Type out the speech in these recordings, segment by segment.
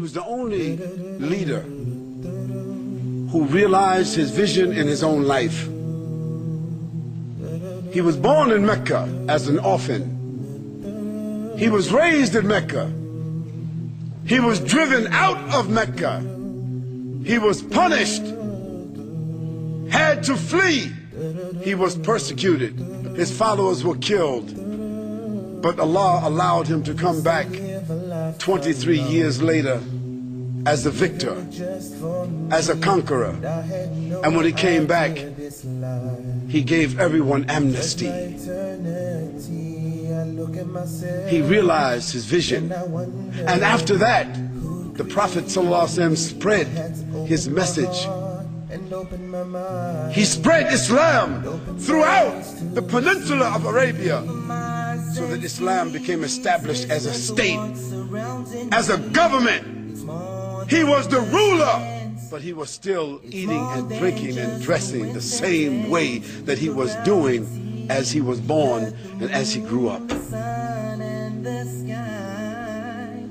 was the only leader who realized his vision in his own life. He was born in Mecca as an orphan. He was raised in Mecca. He was driven out of Mecca. He was punished, had to flee. He was persecuted. His followers were killed. But Allah allowed him to come back 23 years later as a victor, as a conqueror. And when he came back, he gave everyone amnesty. He realized his vision. And after that, the Prophet ﷺ spread his message. He spread Islam throughout the peninsula of Arabia, so that Islam became established as a state, as a government. He was the ruler, but he was still eating and drinking and dressing the same way that he was doing as he was born and as he grew up.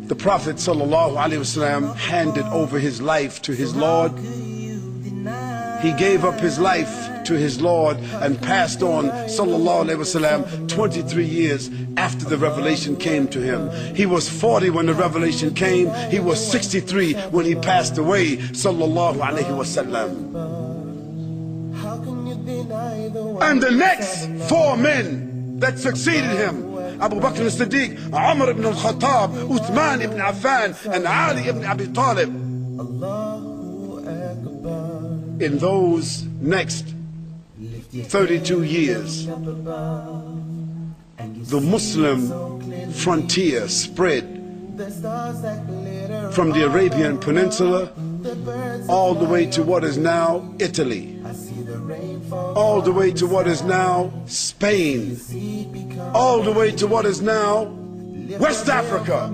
The Prophet ﷺ handed over his life to his Lord. He gave up his life to his Lord and passed on, sallallahu alaihi wasallam, 23 years after the revelation came to him. He was 40 when the revelation came. He was 63 when he passed away, sallallahu alaihi wasallam. And the next 4 men that succeeded him, Abu Bakr as-Siddiq, Umar ibn al-Khattab, Uthman ibn Affan, and Ali ibn Abi Talib. In those next 32 years, the Muslim frontier spread from the Arabian Peninsula all the way to what is now Italy, all the way to what is now Spain, all the way to what is now West Africa,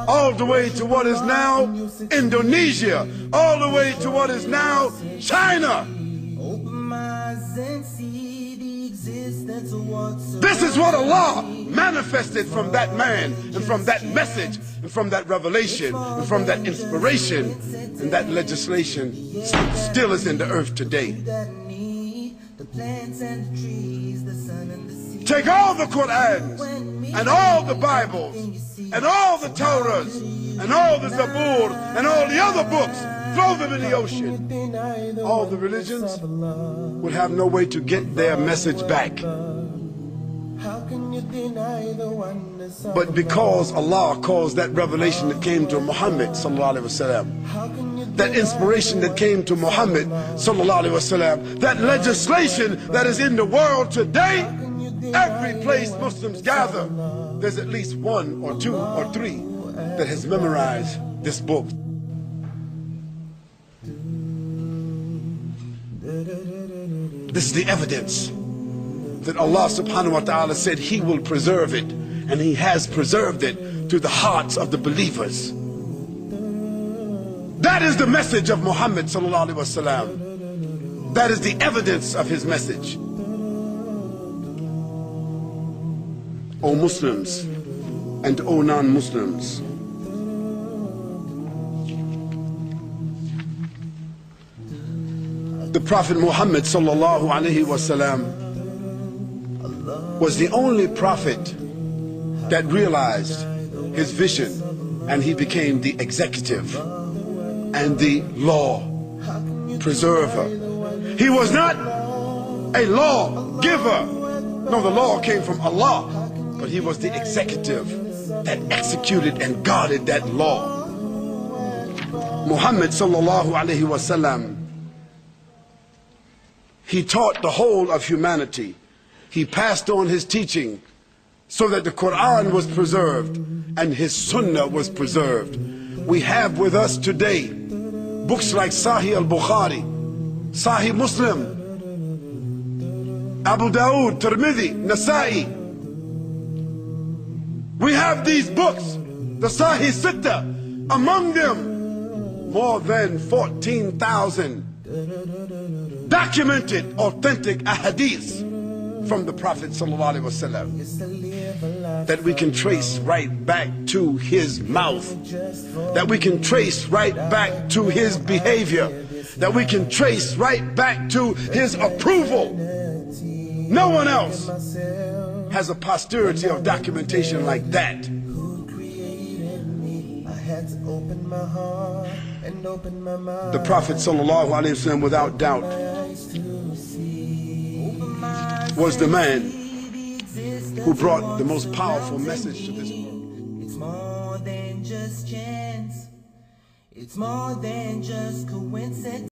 all the way to what is now Indonesia, all the way to what is now China. This is what Allah manifested from that man and from that message and from that revelation and from that inspiration, and that legislation still is in the earth today. Take all the Qur'ans and all the Bibles and all the Torahs and all the Zabur and all the other books, throw them in the ocean. All the religions would have no way to get their message back. But because Allah caused that revelation that came to Muhammad sallallahu alaihi wasallam, that inspiration that came to Muhammad sallallahu alaihi wasallam, that legislation that is in the world today, every place Muslims gather, there's at least 1 or 2 or 3 that has memorized this book. This is the evidence that Allah subhanahu wa ta'ala said He will preserve it, and He has preserved it to the hearts of the believers. That is the message of Muhammad sallallahu alaihi wasallam. That is the evidence of his message. O Muslims and O non-Muslims, the Prophet Muhammad sallallahu alaihi wasallam was the only prophet that realized his vision, and he became the executive and the law preserver. He was not a law giver. No, the law came from Allah, but he was the executive that executed and guarded that law. Muhammad sallallahu alaihi wasallam, he taught the whole of humanity. He passed on his teaching so that the Quran was preserved and his Sunnah was preserved. We have with us today books like Sahih al-Bukhari, Sahih Muslim, Abu Dawood, Tirmidhi, Nasa'i. We have these books, the Sahih Sitta, among them more than 14,000 documented authentic ahadith from the Prophet ﷺ, that we can trace right back to his mouth, that we can trace right back to his behavior, that we can trace right back to his approval. No one else has a posterity of documentation like that. The Prophet ﷺ, without doubt, was the man who brought the most powerful message to this world. It's more than just chance. It's more than just coincidence.